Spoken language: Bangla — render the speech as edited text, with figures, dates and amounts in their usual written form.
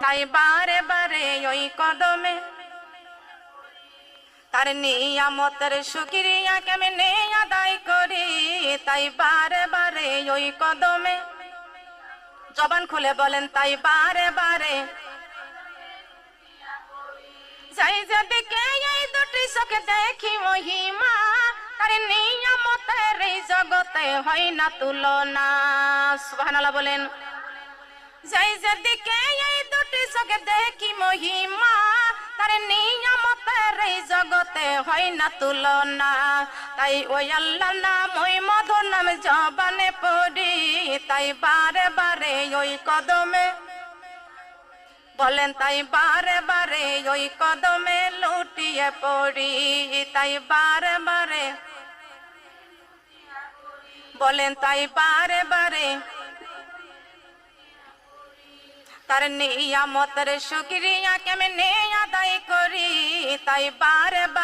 তাই বারে বারে ওই কদমে তার নিয়ামতের শুকরিয়া কেমনে আদায় করি, তাই বারে বারে ওই কদমে জবান খুলে বলেন তাই বারে বারে যাই যেদিকে এই দুটি চোখে দেখি মহিমা, তার নিয়ামতের এই জগতে হয় না তুলনা। সুবহানাল্লাহ বলেন। যাই যেদিকে এই দুটি চোখে দেখি মহিমা, তার নিয়ামতের এই জগতে হয় না তুলনা। তাই ওই আল্লাহ নাম ওই মধুর নাম জবানে পড়ি, তাই বারে বারে ওই কদমে বলেন তাই বারে বারে ওই কদমে লুটিয়ে পড়ি, তাই বারে বারে বলেন তাই বারে বারে তার নিয়ামতের শুকরিয়া কেমনে আদায় করি, তাই বারে বারে